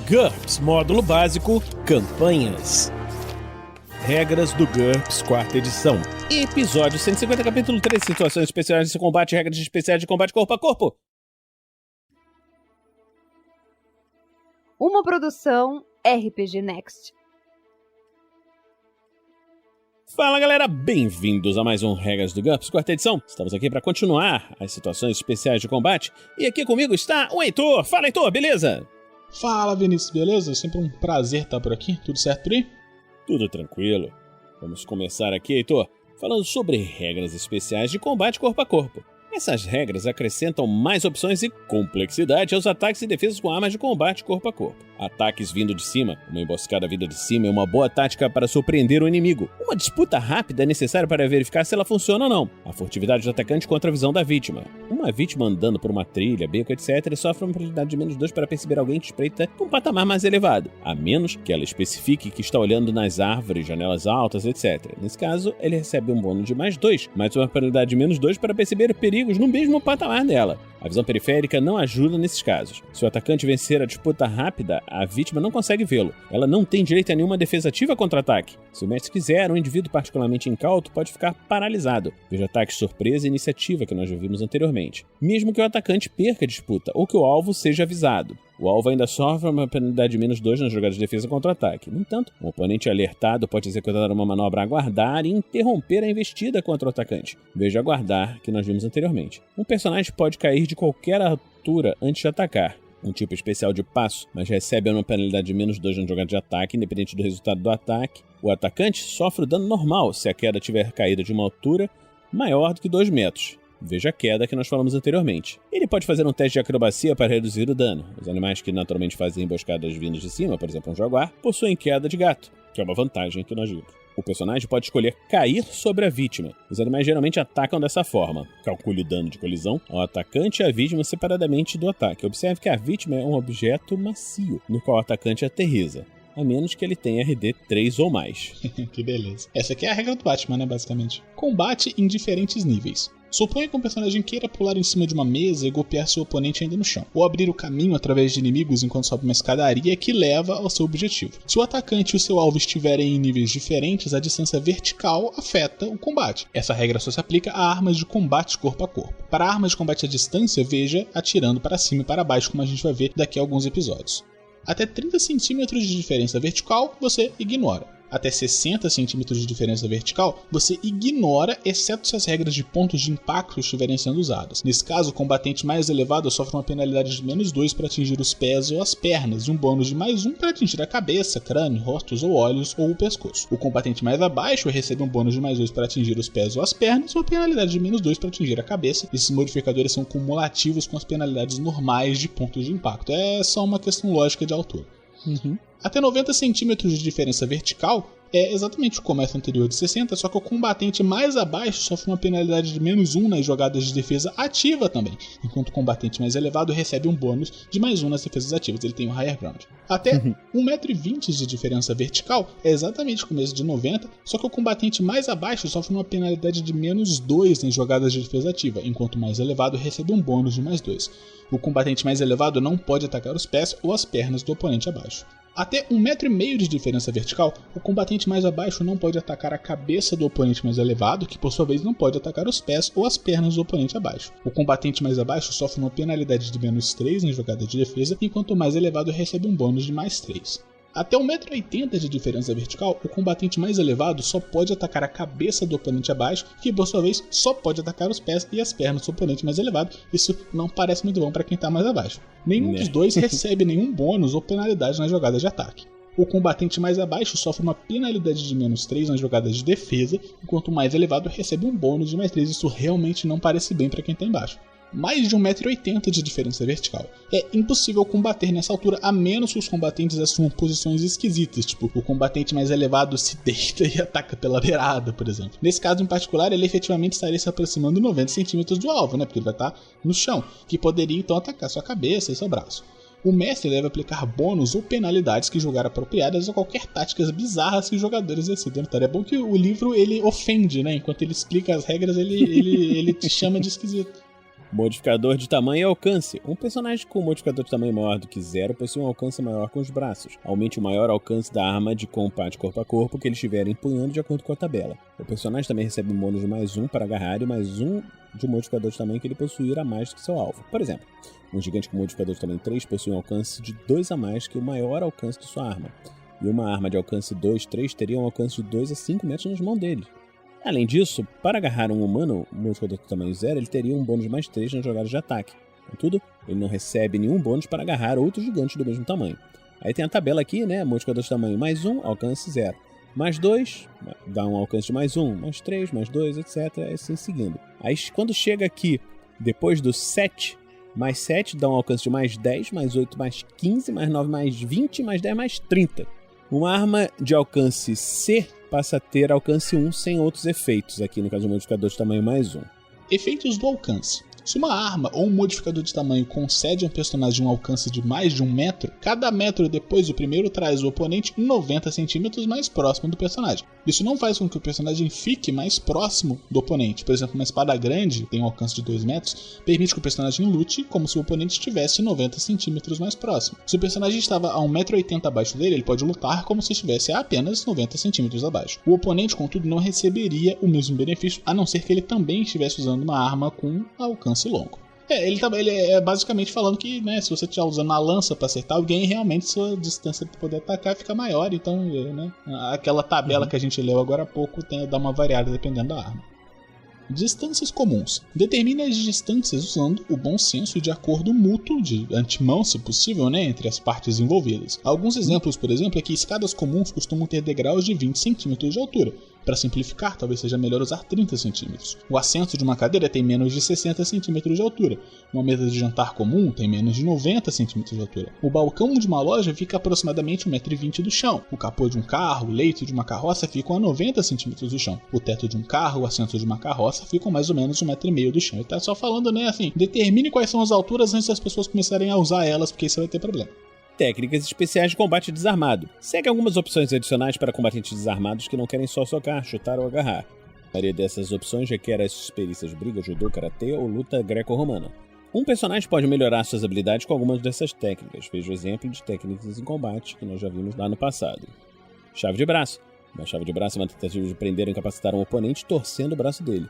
GURPS Módulo Básico Campanhas. Regras do GURPS, quarta edição. Episódio 150, capítulo 3, situações especiais de combate, regras especiais de combate corpo a corpo. Uma produção RPG Next. Fala galera, bem-vindos a mais um Regras do GURPS, quarta edição. Estamos aqui para continuar as situações especiais de combate. E aqui comigo está o Heitor. Fala Heitor, beleza? Fala Vinícius, beleza? Sempre um prazer estar por aqui, tudo certo por aí? Tudo tranquilo. Vamos começar aqui, Heitor, falando sobre regras especiais de combate corpo a corpo. Essas regras acrescentam mais opções e complexidade aos ataques e defesas com armas de combate corpo a corpo. Ataques vindo de cima, uma emboscada vinda de cima é uma boa tática para surpreender o inimigo. Uma disputa rápida é necessária para verificar se ela funciona ou não. A furtividade do atacante contra a visão da vítima. Uma vítima andando por uma trilha, beco, etc. sofre uma probabilidade de menos 2 para perceber alguém que espreita com um patamar mais elevado, a menos que ela especifique que está olhando nas árvores, janelas altas, etc. Nesse caso, ele recebe um bônus de mais 2, mais uma probabilidade de menos 2 para perceber perigos no mesmo patamar dela. A visão periférica não ajuda nesses casos. Se o atacante vencer a disputa rápida, a vítima não consegue vê-lo. Ela não tem direito a nenhuma defesa ativa contra ataque. Se o mestre quiser, um indivíduo particularmente incauto pode ficar paralisado. Veja ataques surpresa e iniciativa que nós já vimos anteriormente. Mesmo que o atacante perca a disputa ou que o alvo seja avisado. O alvo ainda sofre uma penalidade de menos 2 nas jogadas de defesa contra ataque. No entanto, um oponente alertado pode executar uma manobra aguardar e interromper a investida contra o atacante. Veja aguardar, que nós vimos anteriormente. Um personagem pode cair de qualquer altura antes de atacar. Um tipo especial de passo, mas recebe uma penalidade de menos 2 na jogada de ataque, independente do resultado do ataque. O atacante sofre o dano normal se a queda tiver caído de uma altura maior do que 2 metros. Veja a queda que nós falamos anteriormente. Ele pode fazer um teste de acrobacia para reduzir o dano. Os animais que naturalmente fazem emboscadas vindas de cima, por exemplo um jaguar, possuem queda de gato, que é uma vantagem que nós vimos. O personagem pode escolher cair sobre a vítima. Os animais geralmente atacam dessa forma. Calcule o dano de colisão ao atacante e à vítima separadamente do ataque. Observe que a vítima é um objeto macio, no qual o atacante aterriza, a menos que ele tenha RD 3 ou mais. Que beleza. Essa aqui é a regra do Batman, né, basicamente. Combate em diferentes níveis. Suponha que um personagem queira pular em cima de uma mesa e golpear seu oponente ainda no chão, ou abrir o caminho através de inimigos enquanto sobe uma escadaria que leva ao seu objetivo. Se o atacante e o seu alvo estiverem em níveis diferentes, a distância vertical afeta o combate. Essa regra só se aplica a armas de combate corpo a corpo. Para armas de combate à distância, veja atirando para cima e para baixo, como a gente vai ver daqui a alguns episódios. Até 30 centímetros de diferença vertical, você ignora. Até 60 centímetros de diferença vertical, você ignora, exceto se as regras de pontos de impacto estiverem sendo usadas. Nesse caso, o combatente mais elevado sofre uma penalidade de menos 2 para atingir os pés ou as pernas, e um bônus de mais 1 para atingir a cabeça, crânio, rostos ou olhos ou o pescoço. O combatente mais abaixo recebe um bônus de mais 2 para atingir os pés ou as pernas, e uma penalidade de menos 2 para atingir a cabeça. Esses modificadores são cumulativos com as penalidades normais de pontos de impacto. É só uma questão lógica de altura. Até 90 centímetros de diferença vertical é exatamente o começo anterior de 60, só que o combatente mais abaixo sofre uma penalidade de menos 1 nas jogadas de defesa ativa também, enquanto o combatente mais elevado recebe um bônus de mais 1 nas defesas ativas, ele tem um higher ground. Até 1,20 m de diferença vertical é exatamente o começo de 90, só que o combatente mais abaixo sofre uma penalidade de menos 2 nas jogadas de defesa ativa, enquanto o mais elevado recebe um bônus de mais 2. O combatente mais elevado não pode atacar os pés ou as pernas do oponente abaixo. Até 1,5 m de diferença vertical, o combatente mais abaixo não pode atacar a cabeça do oponente mais elevado, que por sua vez não pode atacar os pés ou as pernas do oponente abaixo. O combatente mais abaixo sofre uma penalidade de menos 3 na jogada de defesa, enquanto o mais elevado recebe um bônus de mais 3. Até 1,80 m de diferença vertical, o combatente mais elevado só pode atacar a cabeça do oponente abaixo, que por sua vez só pode atacar os pés e as pernas do oponente mais elevado. Isso não parece muito bom para quem está mais abaixo. Nenhum dos dois recebe nenhum bônus ou penalidade nas jogadas de ataque. O combatente mais abaixo sofre uma penalidade de menos 3 nas jogadas de defesa, enquanto o mais elevado recebe um bônus de mais 3. Isso realmente não parece bem para quem está embaixo. Mais de 1,80 m de diferença vertical. É impossível combater nessa altura, a menos que os combatentes assumam posições esquisitas, tipo, o combatente mais elevado se deita e ataca pela beirada, por exemplo. Nesse caso em particular, ele efetivamente estaria se aproximando de 90 centímetros do alvo, né, porque ele vai estar no chão, que poderia então atacar sua cabeça e seu braço. O mestre deve aplicar bônus ou penalidades que julgar apropriadas a qualquer táticas bizarras que os jogadores decidam. Então é bom que o livro ele ofende, né, enquanto ele explica as regras, ele te chama de esquisito. Modificador de tamanho e alcance. Um personagem com modificador de tamanho maior do que 0 possui um alcance maior com os braços. Aumente o maior alcance da arma de combate corpo a corpo que ele estiver empunhando de acordo com a tabela. O personagem também recebe um bônus de +1 para agarrar e +1 de modificador de tamanho que ele possuir a mais do que seu alvo. Por exemplo, um gigante com modificador de tamanho 3 possui um alcance de 2 a mais que o maior alcance de sua arma. E uma arma de alcance 2, 3 teria um alcance de 2 a 5 metros nas mãos dele. Além disso, para agarrar um humano, um modificador de tamanho 0, ele teria um bônus de +3 nas jogadas de ataque. Contudo, ele não recebe nenhum bônus para agarrar outros gigantes do mesmo tamanho. Aí tem a tabela aqui, né? Modificador de tamanho +1, alcance 0. +2, dá um alcance de +1, +3, +2, etc. Assim seguindo. Aí quando chega aqui, depois do 7, +7 dá um alcance de +10, +8, +15, +9, +20, +10, +30. Uma arma de alcance C passa a ter alcance 1 sem outros efeitos, aqui no caso do modificador de tamanho +1. Efeitos do alcance. Se uma arma ou um modificador de tamanho concede a um personagem um alcance de mais de 1 metro, cada metro depois do primeiro traz o oponente 90 centímetros mais próximo do personagem. Isso não faz com que o personagem fique mais próximo do oponente. Por exemplo, uma espada grande, tem um alcance de 2 metros, permite que o personagem lute como se o oponente estivesse 90 centímetros mais próximo. Se o personagem estava a 1,80 m abaixo dele, ele pode lutar como se estivesse a apenas 90 centímetros abaixo. O oponente, contudo, não receberia o mesmo benefício, a não ser que ele também estivesse usando uma arma com alcance longo. Ele é basicamente falando que, né, se você estiver usando a lança para acertar alguém, realmente sua distância para poder atacar fica maior. Então, né, aquela tabela que a gente leu agora há pouco dá uma variada dependendo da arma. Distâncias comuns. Determine as distâncias usando o bom senso e de acordo mútuo, de antemão, se possível, né, entre as partes envolvidas. Alguns exemplos, por exemplo, é que escadas comuns costumam ter degraus de 20 centímetros de altura. Para simplificar, talvez seja melhor usar 30 centímetros. O assento de uma cadeira tem menos de 60 centímetros de altura. Uma mesa de jantar comum tem menos de 90 centímetros de altura. O balcão de uma loja fica aproximadamente 1,20 m do chão. O capô de um carro, o leito de uma carroça ficam a 90 centímetros do chão. O teto de um carro, o assento de uma carroça ficam mais ou menos 1,5 m do chão. Ele tá só falando, né, assim, determine quais são as alturas antes das pessoas começarem a usar elas, porque isso vai ter problema. Técnicas especiais de combate desarmado. Segue algumas opções adicionais para combatentes desarmados que não querem só socar, chutar ou agarrar. A maioria dessas opções requer as experiências briga, judô, karatê ou luta greco-romana. Um personagem pode melhorar suas habilidades com algumas dessas técnicas. Veja o exemplo de técnicas em combate que nós já vimos lá no passado. Chave de braço. Uma chave de braço é uma tentativa de prender ou incapacitar um oponente torcendo o braço dele.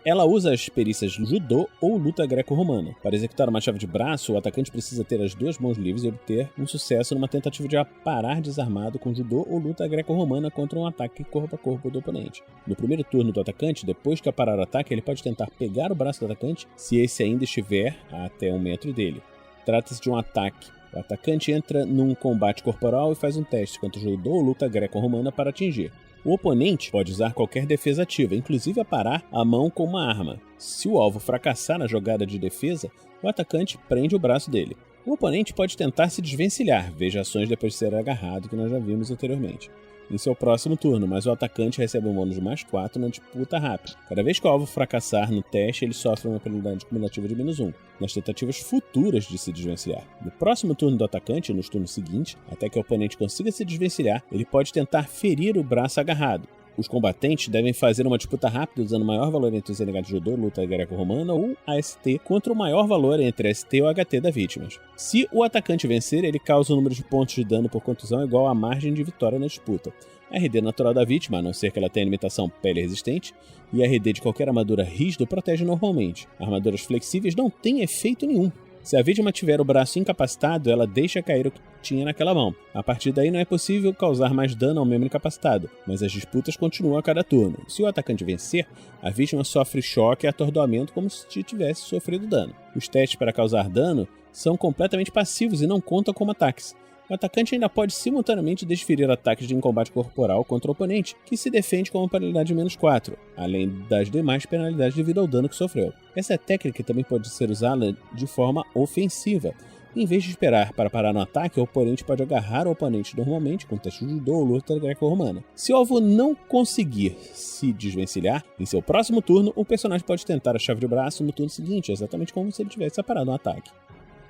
Ela usa as perícias judô ou luta greco-romana. Para executar uma chave de braço, o atacante precisa ter as duas mãos livres e obter um sucesso numa tentativa de aparar desarmado com judô ou luta greco-romana contra um ataque corpo a corpo do oponente. No primeiro turno do atacante, depois que aparar o ataque, ele pode tentar pegar o braço do atacante se esse ainda estiver a até 1 metro dele. Trata-se de um ataque. O atacante entra num combate corporal e faz um teste contra o judô ou luta greco-romana para atingir. O oponente pode usar qualquer defesa ativa, inclusive aparar a mão com uma arma. Se o alvo fracassar na jogada de defesa, o atacante prende o braço dele. O oponente pode tentar se desvencilhar, veja ações depois de ser agarrado que nós já vimos anteriormente. Em seu próximo turno, mas o atacante recebe um bônus de +4 na disputa rápida. Cada vez que o alvo fracassar no teste, ele sofre uma penalidade cumulativa de -1, nas tentativas futuras de se desvencilhar. No próximo turno do atacante, nos turnos seguintes, até que o oponente consiga se desvencilhar, ele pode tentar ferir o braço agarrado. Os combatentes devem fazer uma disputa rápida usando o maior valor entre os NH de judô, luta greco-romana ou AST contra o maior valor entre ST ou HT da vítima. Se o atacante vencer, ele causa o número de pontos de dano por contusão igual à margem de vitória na disputa. A RD natural da vítima, a não ser que ela tenha limitação pele resistente, e a RD de qualquer armadura rígida protege normalmente. Armaduras flexíveis não têm efeito nenhum. Se a vítima tiver o braço incapacitado, ela deixa cair o que tinha naquela mão. A partir daí não é possível causar mais dano ao membro incapacitado, mas as disputas continuam a cada turno. Se o atacante vencer, a vítima sofre choque e atordoamento como se tivesse sofrido dano. Os testes para causar dano são completamente passivos e não contam como ataques. O atacante ainda pode simultaneamente desferir ataques de combate corporal contra o oponente, que se defende com uma penalidade de -4, além das demais penalidades devido ao dano que sofreu. Essa técnica também pode ser usada de forma ofensiva. Em vez de esperar para parar no ataque, o oponente pode agarrar o oponente normalmente com teste de judô ou luta greco-romana. Se o alvo não conseguir se desvencilhar, em seu próximo turno, o personagem pode tentar a chave de braço no turno seguinte, exatamente como se ele tivesse parado no ataque.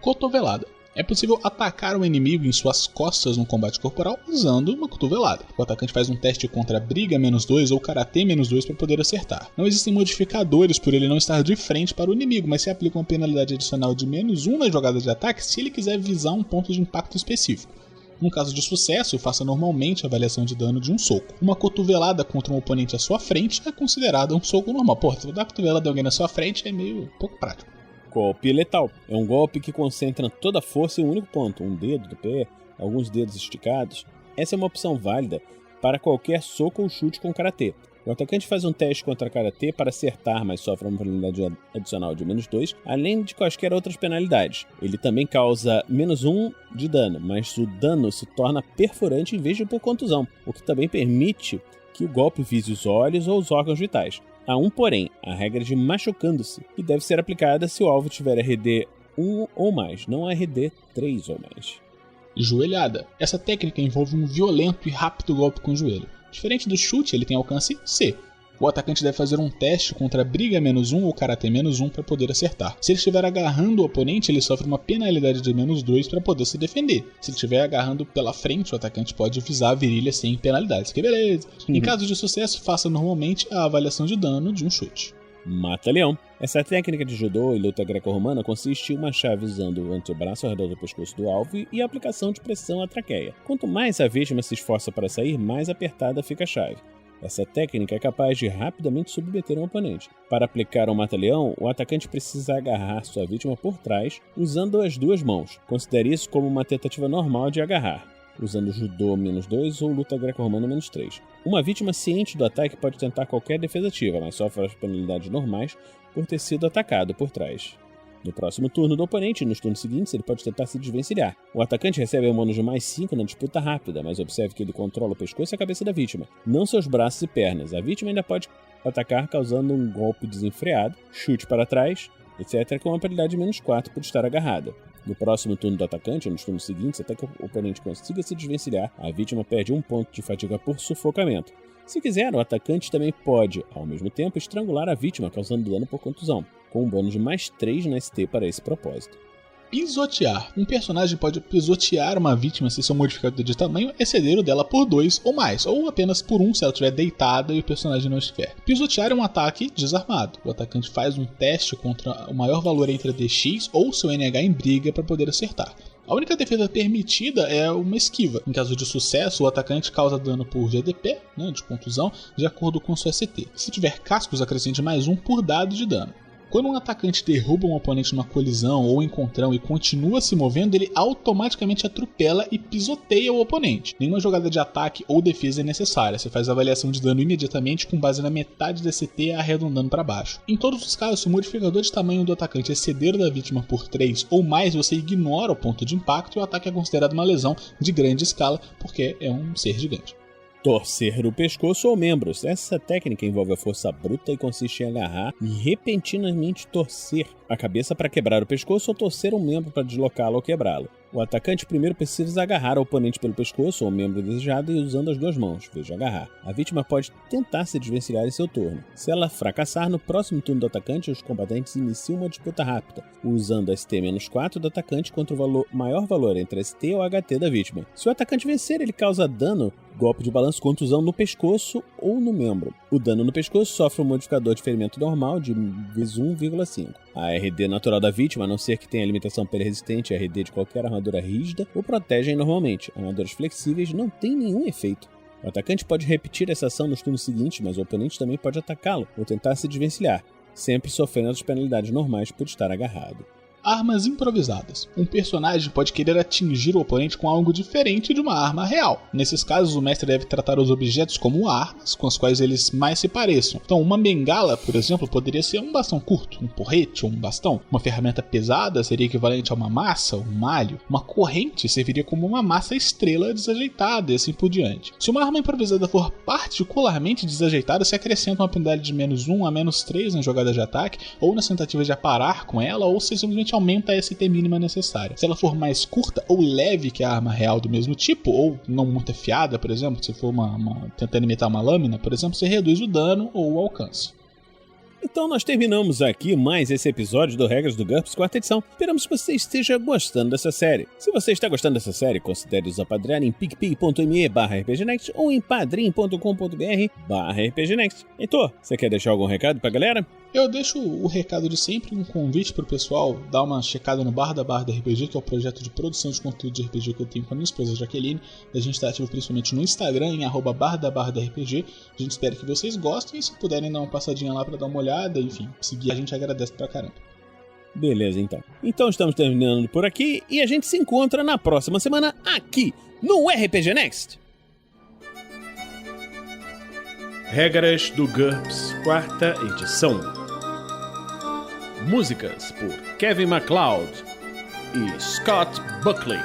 Cotovelada. É possível atacar um inimigo em suas costas no combate corporal usando uma cotovelada. O atacante faz um teste contra briga -2 ou karatê -2 para poder acertar. Não existem modificadores por ele não estar de frente para o inimigo, mas se aplica uma penalidade adicional de -1 na jogada de ataque se ele quiser visar um ponto de impacto específico. No caso de sucesso, faça normalmente a avaliação de dano de um soco. Uma cotovelada contra um oponente à sua frente é considerada um soco normal. Se você dar a cotovelada de alguém na sua frente é meio pouco prático. Golpe letal. É um golpe que concentra toda a força em um único ponto, um dedo do pé, alguns dedos esticados. Essa é uma opção válida para qualquer soco ou chute com karatê. O atacante faz um teste contra karatê para acertar, mas sofre uma penalidade adicional de -2, além de quaisquer outras penalidades. Ele também causa -1 de dano, mas o dano se torna perfurante em vez de por contusão, o que também permite que o golpe vise os olhos ou os órgãos vitais. Há um porém, a regra de machucando-se, que deve ser aplicada se o alvo tiver RD 1 ou mais, não RD 3 ou mais. Joelhada. Essa técnica envolve um violento e rápido golpe com o joelho. Diferente do chute, ele tem alcance C. O atacante deve fazer um teste contra briga -1 ou karatê -1 para poder acertar. Se ele estiver agarrando o oponente, ele sofre uma penalidade de -2 para poder se defender. Se ele estiver agarrando pela frente, o atacante pode visar a virilha sem penalidades. Que beleza! Em caso de sucesso, faça normalmente a avaliação de dano de um chute. Mata-leão. Essa técnica de judô e luta greco-romana consiste em uma chave usando o antebraço ao redor do pescoço do alvo e a aplicação de pressão à traqueia. Quanto mais a vítima se esforça para sair, mais apertada fica a chave. Essa técnica é capaz de rapidamente submeter um oponente. Para aplicar um mata-leão, o atacante precisa agarrar sua vítima por trás usando as duas mãos. Considere isso como uma tentativa normal de agarrar, usando judô -2 ou luta greco-romana -3. Uma vítima ciente do ataque pode tentar qualquer defesa ativa, mas sofre as penalidades normais por ter sido atacado por trás. No próximo turno do oponente e nos turnos seguintes, ele pode tentar se desvencilhar. O atacante recebe um bônus de +5 na disputa rápida, mas observe que ele controla o pescoço e a cabeça da vítima, não seus braços e pernas. A vítima ainda pode atacar causando um golpe desenfreado, chute para trás, etc., com uma penalidade de -4 por estar agarrada. No próximo turno do atacante, ou nos turnos seguintes, até que o oponente consiga se desvencilhar, a vítima perde 1 ponto de fadiga por sufocamento. Se quiser, o atacante também pode, ao mesmo tempo, estrangular a vítima, causando dano por contusão, com um bônus de +3 na ST para esse propósito. Pisotear. Um personagem pode pisotear uma vítima se seu modificador de tamanho exceder o dela por 2 ou mais, ou apenas por 1 se ela estiver deitada e o personagem não estiver. Pisotear é um ataque desarmado. O atacante faz um teste contra o maior valor entre a DX ou seu NH em briga para poder acertar. A única defesa permitida é uma esquiva. Em caso de sucesso, o atacante causa dano por GDP, de contusão, de acordo com sua ST. Se tiver cascos, acrescente +1 por dado de dano. Quando um atacante derruba um oponente numa colisão ou encontrão e continua se movendo, ele automaticamente atropela e pisoteia o oponente. Nenhuma jogada de ataque ou defesa é necessária, você faz a avaliação de dano imediatamente com base na metade da CT arredondando para baixo. Em todos os casos, se o modificador de tamanho do atacante exceder o da vítima por 3 ou mais, você ignora o ponto de impacto e o ataque é considerado uma lesão de grande escala, porque é um ser gigante. Torcer o pescoço ou membros. Essa técnica envolve a força bruta e consiste em agarrar e repentinamente torcer a cabeça para quebrar o pescoço ou torcer um membro para deslocá-lo ou quebrá-lo. O atacante primeiro precisa agarrar o oponente pelo pescoço ou o membro desejado e usando as duas mãos, veja agarrar. A vítima pode tentar se desvencilhar em seu turno. Se ela fracassar, no próximo turno do atacante, os combatentes iniciam uma disputa rápida, usando a ST-4 do atacante contra o maior valor entre a ST ou a HT da vítima. Se o atacante vencer, ele causa dano, golpe de balanço, contusão no pescoço ou no membro. O dano no pescoço sofre um modificador de ferimento normal de vezes 1,5. A RD natural da vítima, a não ser que tenha limitação persistente, a RD de qualquer armadura rígida, o protegem normalmente. Armaduras flexíveis não têm nenhum efeito. O atacante pode repetir essa ação nos turnos seguintes, mas o oponente também pode atacá-lo ou tentar se desvencilhar, sempre sofrendo as penalidades normais por estar agarrado. Armas improvisadas. Um personagem pode querer atingir o oponente com algo diferente de uma arma real. Nesses casos, o mestre deve tratar os objetos como armas com as quais eles mais se pareçam. Então, uma bengala, por exemplo, poderia ser um bastão curto, um porrete ou um bastão. Uma ferramenta pesada seria equivalente a uma massa, um malho. Uma corrente serviria como uma massa estrela desajeitada e assim por diante. Se uma arma improvisada for particularmente desajeitada, se acrescenta uma penalidade de -1 a -3 na jogada de ataque, ou nas tentativas de aparar com ela, ou se simplesmente aumenta a ST mínima necessária. Se ela for mais curta ou leve que a arma real do mesmo tipo, ou não muito afiada, por exemplo, se for tentando imitar uma lâmina, por exemplo, você reduz o dano ou o alcance. Então nós terminamos aqui mais esse episódio do Regras do GURPS 4ª edição. Esperamos que você esteja gostando dessa série. Se você está gostando dessa série, considere nos apadrinhar em picpay.me/rpgnext ou em padrim.com.br/rpgnext. Heitor, você quer deixar algum recado pra galera? Eu deixo o recado de sempre, um convite pro pessoal dar uma checada no Bar da RPG, que é o projeto de produção de conteúdo de RPG que eu tenho com a minha esposa Jaqueline. A gente está ativo principalmente no Instagram, em @bardabardarpg. A gente espera que vocês gostem e se puderem dar uma passadinha lá pra dar uma olhada, enfim, seguir a gente agradece pra caramba. Beleza, então. Então estamos terminando por aqui e a gente se encontra na próxima semana aqui no RPG Next. Regras do GURPS 4ª edição. Músicas por Kevin MacLeod e Scott Buckley.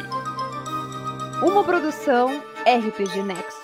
Uma produção RPG Next.